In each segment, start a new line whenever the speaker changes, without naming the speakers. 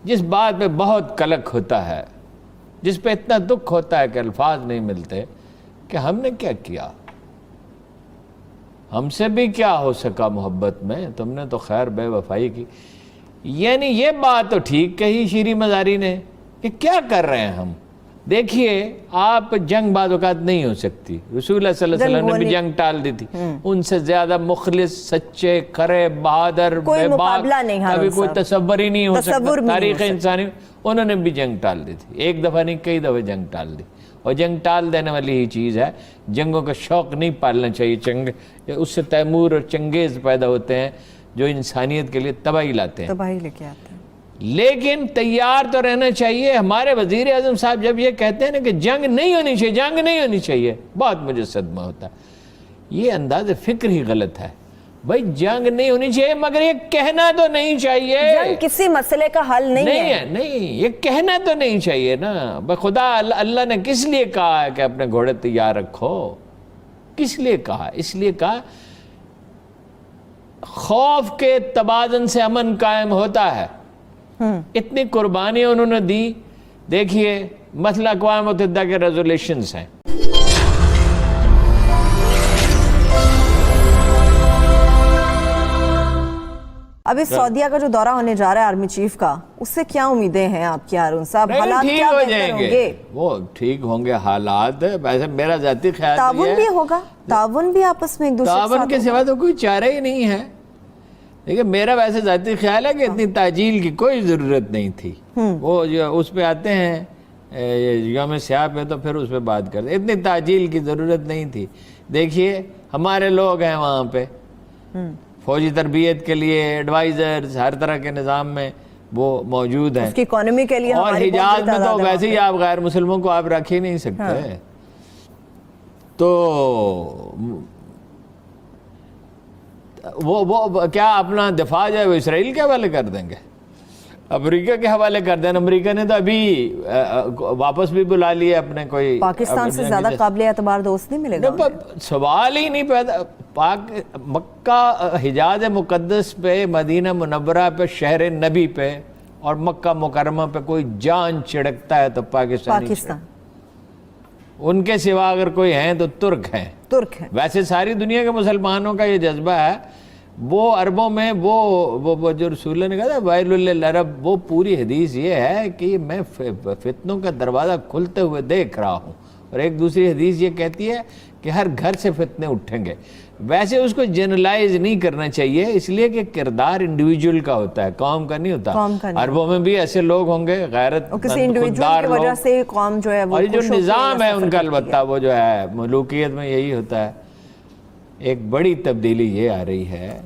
جس بات پہ بہت کلک ہوتا ہے، جس پہ اتنا دکھ ہوتا ہے کہ الفاظ نہیں ملتے کہ ہم نے کیا کیا، ہم سے بھی کیا ہو سکا محبت میں، تم نے تو خیر بے وفائی کی. یعنی یہ بات تو ٹھیک کہی شیریں مزاری نے کہ کیا کر رہے ہیں ہم. دیکھیے آپ جنگ بعض اوقات نہیں ہو سکتی، رسول اللہ صلی اللہ علیہ وسلم نے بھی جنگ ٹال دی تھی. ان سے زیادہ مخلص، سچے، کھرے، بہادر، بے باک کبھی کوئی تصور ہی نہیں ہو سکتا تاریخ انسانی. انہوں نے بھی جنگ ٹال دی تھی، ایک دفعہ نہیں کئی دفعہ جنگ ٹال دی. اور جنگ ٹال دینے والی ہی چیز ہے. جنگوں کا شوق نہیں پالنا چاہیے. اس سے تیمور اور چنگیز پیدا ہوتے ہیں جو انسانیت کے لیے تباہی لاتے ہیں،
تباہی لے کے آتے ہیں.
لیکن تیار تو رہنا چاہیے. ہمارے وزیر اعظم صاحب جب یہ کہتے ہیں نا کہ جنگ نہیں ہونی چاہیے، جنگ نہیں ہونی چاہیے، بہت مجھے صدمہ ہوتا ہے. یہ انداز فکر ہی غلط ہے. بھائی جنگ نہیں ہونی چاہیے مگر یہ کہنا تو نہیں چاہیے.
جنگ کسی مسئلے کا حل نہیں ہے.
نہیں، یہ کہنا تو نہیں چاہیے نا. خدا اللہ نے کس لیے کہا ہے کہ اپنے گھوڑے تیار رکھو؟ کس لیے کہا؟ اس لیے کہا خوف کے توازن سے امن قائم ہوتا ہے. اتنی قربانیاں انہوں نے دی. دیکھیے مسئلہ اقوام متحدہ کے ریزولیشنز ہیں.
ابھی سعودیہ کا جو دورہ ہونے جا رہا ہے آرمی چیف کا، اس سے کیا امیدیں ہیں آپ کی ہارون صاحب؟ حالات کیا بہتر ہوں گے؟
وہ ٹھیک ہوں گے حالات. ویسے میرا ذاتی خیال
تعاون بھی ہوگا، تعاون بھی آپس میں ایک دوسرے کے ساتھ.
تعاون کے سوا تو کوئی چارہ ہی نہیں ہے. لیکن میرا ویسے ذاتی خیال ہے کہ اتنی تعجیل کی کوئی ضرورت نہیں تھی. وہ جو اس پہ آتے ہیں یوم سیاہ پہ تو پھر اس پہ بات کرتے. اتنی تعجیل کی ضرورت نہیں تھی. دیکھیے ہمارے لوگ ہیں وہاں پہ، فوجی تربیت کے لیے ایڈوائزرز ہر طرح کے نظام میں وہ موجود ہیں.
اس کی اکانومی کے لیے
اور حجاز میں تو ویسے ہی آپ غیر مسلموں کو آپ رکھ ہی نہیں سکتے. تو وہ کیا اپنا دفاع جو ہے وہ اسرائیل کے حوالے کر دیں گے، امریکہ کے حوالے کر دیں؟ امریکہ نے تو ابھی واپس بھی بلا لیے اپنے. کوئی
پاکستان سے زیادہ قابل اعتبار دوست نہیں ملے گا.
سوال ہی نہیں پیدا. مکہ حجاز مقدس پہ، مدینہ منورہ پہ، شہر نبی پہ اور مکہ مکرمہ پہ کوئی جان چڑکتا ہے تو پاکستان. ان کے سوا اگر کوئی ہیں تو ترک ہیں. ویسے ساری دنیا کے مسلمانوں کا یہ جذبہ ہے. وہ عربوں میں وہ جو رسول اللہ نے کہا تھا ویل للعرب، وہ پوری حدیث یہ ہے کہ میں فتنوں کا دروازہ کھلتے ہوئے دیکھ رہا ہوں. اور ایک دوسری حدیث یہ کہتی ہے کہ ہر گھر سے فتنے اٹھیں گے. ویسے اس کو جنرلائز نہیں کرنا چاہیے، اس لیے کہ کردار انڈیویجول کا ہوتا ہے، قوم کا نہیں ہوتا. عربوں میں بھی ایسے لوگ ہوں گے غیرت خوددار لوگ، اور جو نظام ہے ان کا البتہ وہ جو ہے ملوکیت میں یہی ہوتا ہے. ایک بڑی تبدیلی یہ آ رہی ہے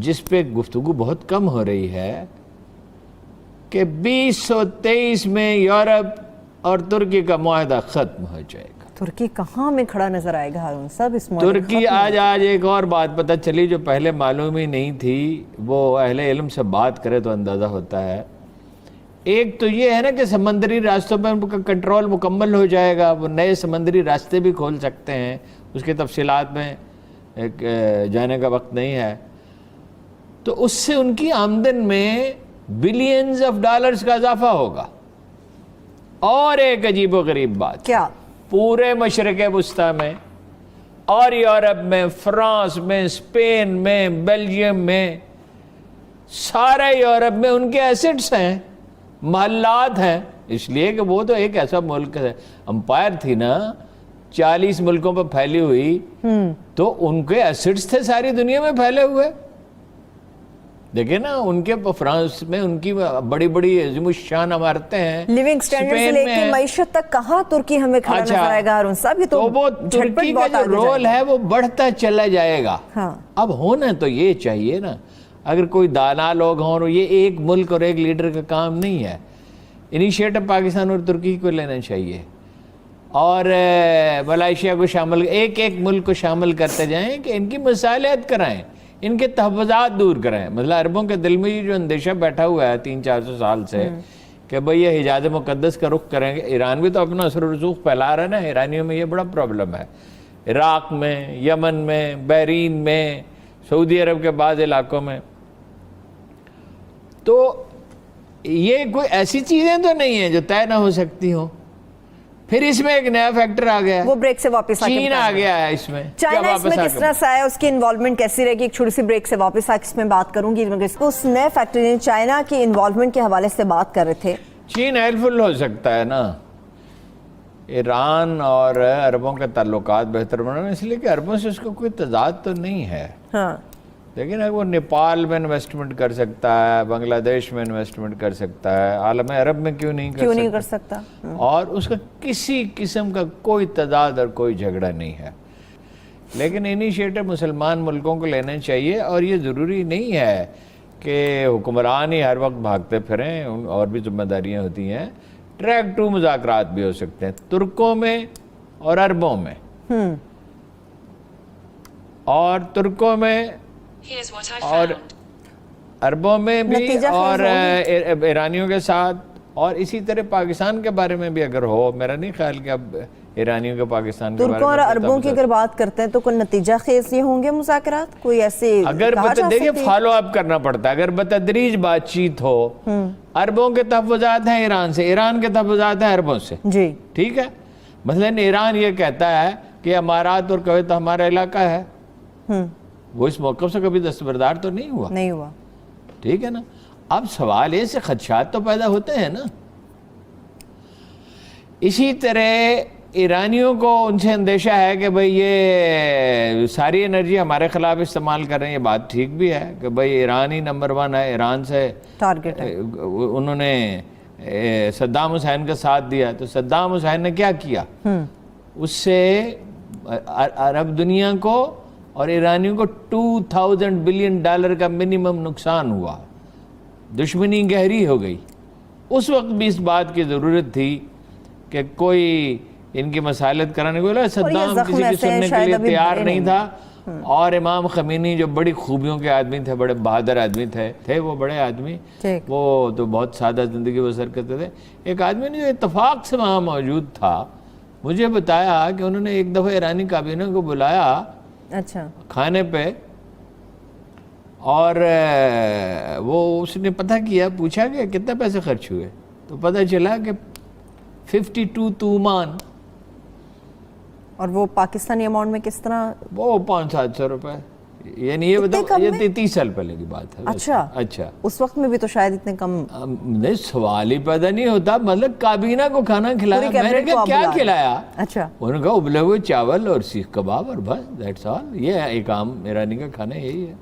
جس پہ گفتگو بہت کم ہو رہی ہے کہ 2023 میں یورپ اور ترکی کا معاہدہ ختم ہو جائے گا.
ترکی کہاں میں کھڑا نظر آئے گا ہارون صاحب اس معاہدے؟
ترکی آج ایک اور بات پتہ چلی جو پہلے معلوم ہی نہیں تھی. وہ اہل علم سے بات کرے تو اندازہ ہوتا ہے. ایک تو یہ ہے نا کہ سمندری راستوں پہ ان کا کنٹرول مکمل ہو جائے گا. وہ نئے سمندری راستے بھی کھول سکتے ہیں. اس کی تفصیلات میں جانے کا وقت نہیں ہے. تو اس سے ان کی آمدن میں بلینز آف ڈالرز کا اضافہ ہوگا. اور ایک عجیب و غریب بات،
کیا
پورے مشرق وسطیٰ میں اور یورپ میں، فرانس میں، اسپین میں، بیلجیم میں، سارے یورپ میں ان کے ایسٹس ہیں، محلات ہیں. اس لیے کہ وہ تو ایک ایسا ملک ہے، امپائر تھی نا 40 ملکوں پہ پھیلی ہوئی، تو ان کے ایسٹس تھے ساری دنیا میں پھیلے ہوئے. دیکھیں نا ان کے فرانس میں ان کی بڑی بڑی عظیم الشان عمارتیں ہیں.
لیونگ سٹینڈرڈ سے لے کے معیشت تک کہاں ترکی ہمیں کھڑا نظر آئے گا ہارون صاحب؟ یہ تو
وہ ترکی کا جو رول ہے وہ بڑھتا چلا جائے گا. اب ہونا تو یہ چاہیے نا، اگر کوئی دانا لوگ ہوں، یہ ایک ملک اور ایک لیڈر کا کام نہیں ہے. انیشیٹو پاکستان اور ترکی کو لینا چاہیے، اور ملائیشیا کو شامل، ایک ملک کو شامل کرتے جائیں کہ ان کی مصالحت کرائیں، ان کے تحفظات دور کریں. مثلا عربوں کے دل میں یہ جو اندیشہ بیٹھا ہوا ہے 300-400 سال سے کہ بھئی یہ حجاز مقدس کا رخ کریں گے. ایران بھی تو اپنا اثر و رسوخ پھیلا رہا ہے نا. ایرانیوں میں یہ بڑا پرابلم ہے. عراق میں، یمن میں، بحرین میں، سعودی عرب کے بعض علاقوں میں. تو یہ کوئی ایسی چیزیں تو نہیں ہیں جو طے نہ ہو سکتی ہوں. پھر اس میں ایک نیا فیکٹر آ گیا,
وہ بریک سے واپس
چین آ گیا ہے اس میں.
چائنا اس میں کس طرح سے آیا, اس کی انوالومنٹ کیسی رہے گی؟ ایک چھوٹی سی بریک سے واپس آ کے اس میں بات کروں گی. اس نئے فیکٹری چائنا کی انوالومنٹ کے حوالے سے بات کر رہے تھے.
چین ہیلپ فل ہو سکتا ہے نا, ایران اور عربوں کے تعلقات بہتر بنانا, اس لیے کہ عربوں سے اس کو کوئی تضاد تو نہیں ہے.
ہاں
لیکن اگر وہ نیپال میں انویسٹمنٹ کر سکتا ہے, بنگلہ دیش میں انویسٹمنٹ کر سکتا ہے, عالم عرب میں کیوں نہیں کر سکتا؟ اور اس کا کسی قسم کا کوئی تضاد اور کوئی جھگڑا نہیں ہے. لیکن انیشیٹو مسلمان ملکوں کو لینا چاہیے, اور یہ ضروری نہیں ہے کہ حکمران ہی ہر وقت بھاگتے پھریں, اور بھی ذمہ داریاں ہوتی ہیں. ٹریک ٹو مذاکرات بھی ہو سکتے ہیں ترکوں میں اور عربوں میں, اور ترکوں میں اور عربوں میں بھی, اور ایرانیوں کے ساتھ, اور اسی طرح پاکستان کے بارے میں بھی اگر ہو. میرا نہیں خیال کہ اب ایرانیوں کے پاکستان کے بارے میں,
ترکوں اور عربوں کی اگر بات کرتے ہیں تو کوئی نتیجہ خیز یہ ہوں گے مذاکرات؟ کوئی ایسے
اگر دیکھیں فالو اپ کرنا پڑتا ہے, اگر بتدریج بات چیت ہو. عربوں کے تحفظات ہیں ایران سے, ایران کے تحفظات ہیں عربوں سے,
جی
ٹھیک ہے. مثلاً ایران یہ کہتا ہے کہ امارات اور کویت ہمارا علاقہ ہے, وہ اس موقف سے کبھی دستبردار تو نہیں ہوا, ٹھیک ہے نا. اب سوال ایسے خدشات تو پیدا ہوتے ہیں نا. اسی طرح ایرانیوں کو ان سے اندیشہ ہے کہ بھئی یہ ساری انرجی ہمارے خلاف استعمال کر رہے ہیں. یہ بات ٹھیک بھی ہے کہ بھئی ایران ہی نمبر 1 ہے, ایران سے ٹارگٹ ہے. انہوں نے صدام حسین کا ساتھ دیا, تو صدام حسین نے کیا کیا, اس سے عرب دنیا کو اور ایرانیوں کو $2000 بلین کا منیمم نقصان ہوا. دشمنی گہری ہو گئی. اس وقت بھی اس بات کی ضرورت تھی کہ کوئی ان کی مسالت کرانے کو, صدام کسی کی سننے کے لیے تیار نہیں تھا. اور امام خمینی جو بڑی خوبیوں کے آدمی تھے, بڑے بہادر آدمی تھے وہ بڑے آدمی, وہ تو بہت سادہ زندگی بسر کرتے تھے. ایک آدمی نے جو اتفاق سے وہاں موجود تھا مجھے بتایا کہ انہوں نے ایک دفعہ ایرانی کابینہ کو بلایا
اچھا کھانے
پہ, اور وہ اس نے پتہ کیا, پوچھا کہ کتنے پیسے خرچ ہوئے, تو پتہ چلا کہ 52 تومان.
اور وہ پاکستانی اماؤنٹ میں کس طرح؟
وہ 500-700 روپے, یعنی یہ بتاؤ یہ 30 سال پہلے کی بات ہے.
اچھا اس وقت میں بھی تو شاید اتنے کم
نہیں, سوال ہی پیدا نہیں ہوتا. مطلب کابینہ کو کھانا کھلایا, میں نے کہا کیا کھلایا؟
اچھا
انہوں نے کہا ابلے ہوئے چاول اور سیخ کباب اور بس, دیٹس آل. یہ ایک عام ایرانی کا کھانا یہی ہے.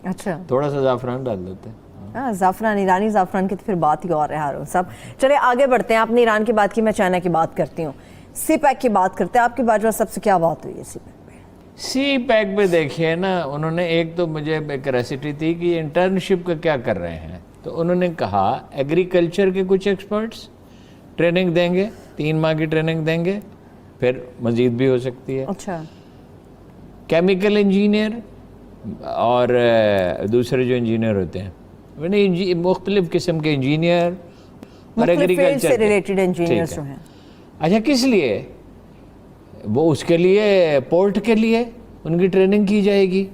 اچھا
تھوڑا سا زعفران ڈال دیتے ہیں.
زعفران, ایرانی زعفران کی تو پھر بات ہی اور ہے ہارون صاحب. چلے آگے بڑھتے ہیں. آپ نے ایران کی بات کی, میں چائنا کی بات کرتی ہوں. سی پیک کی بات کرتے ہیں. آپ کی باجوہ صاحب سے کیا بات ہوئی ہے سی پیک پہ؟
سی پیک پہ دیکھیے نا, انہوں نے ایک تو مجھے کیوریوسٹی تھی کہ انٹرنشپ کا کیا کر رہے ہیں. تو انہوں نے کہا ایگریکلچر کے کچھ ایکسپرٹس ٹریننگ دیں گے, 3 ماہ کی ٹریننگ دیں گے, پھر مزید بھی ہو سکتی ہے.
اچھا
کیمیکل انجینئر اور دوسرے جو انجینئر ہوتے ہیں, مختلف قسم کے انجینئر اور ایگریکلچر
سے ریلیٹڈ انجینئرز جو ہیں.
اچھا کس لیے؟ وہ اس کے لیے پورٹ کے لیے ان کی ٹریننگ کی جائے گی,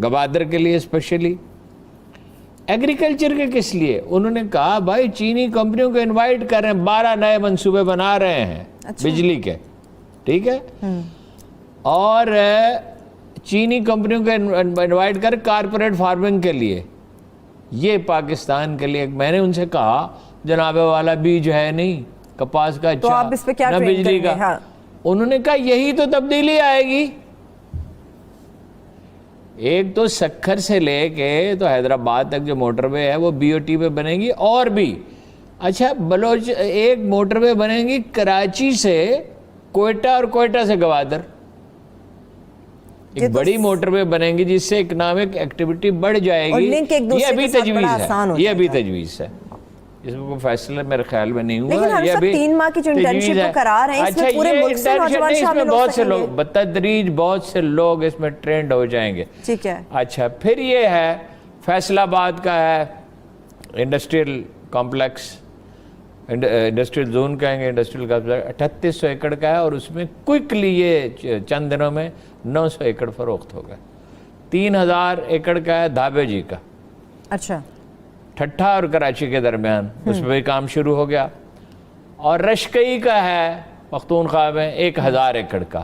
گوادر کے لیے اسپیشلی. ایگریکلچر کے کس لیے؟ انہوں نے کہا بھائی چینی کمپنیوں کو انوائٹ کر رہے ہیں, 12 نئے منصوبے بنا رہے ہیں بجلی کے, ٹھیک ہے, اور چینی کمپنیوں کو انوائٹ کر کارپوریٹ فارمنگ کے لیے. یہ پاکستان کے لیے, میں نے ان سے کہا جناب والا بیج ہے نہیں کپاس کا, اچھا نہ بجلی کا. انہوں نے کہا یہی تو تبدیلی آئے گی. ایک تو سکھر سے لے کے تو حیدرآباد تک جو موٹر وے ہے وہ بی او ٹی پہ بنے گی, اور بھی اچھا بلوچ ایک موٹر وے بنے گی کراچی سے کوئٹہ اور کوئٹہ سے گوادر. ایک بڑی موٹر وے بنے گی جس سے اکنامک ایکٹیویٹی بڑھ جائے گی. یہ ابھی تجویز ہے, اس میں کوئی فیصلہ میرے خیال میں نہیں ہوا.
لیکن
یہ ابھی
3 ماہ کی جو انٹرنشپ کو قرار ہے, اس میں پورے ملک سے نوجوان شامل ہو
بہت سے لوگ بتدریج بہت سے لوگ اس میں ٹرینڈ ہو جائیں گے.
ٹھیک ہے.
اچھا پھر یہ ہے فیصل آباد کا ہے انڈسٹریل کمپلیکس, انڈسٹریل زون کہیں گے, انڈسٹریل کمپلیکس 3800 ایکڑ کا ہے, اور اس میں کوئکلی یہ چند دنوں میں 900 ایکڑ فروخت ہو گئے. 3000 ایکڑ کا ہے دھابے جی کا.
اچھا
ٹھٹھا اور کراچی کے درمیان، اس پہ بھی کام شروع ہو گیا. اور رشکئی کا ہے پختونخوا میں 1000 ایکڑ کا.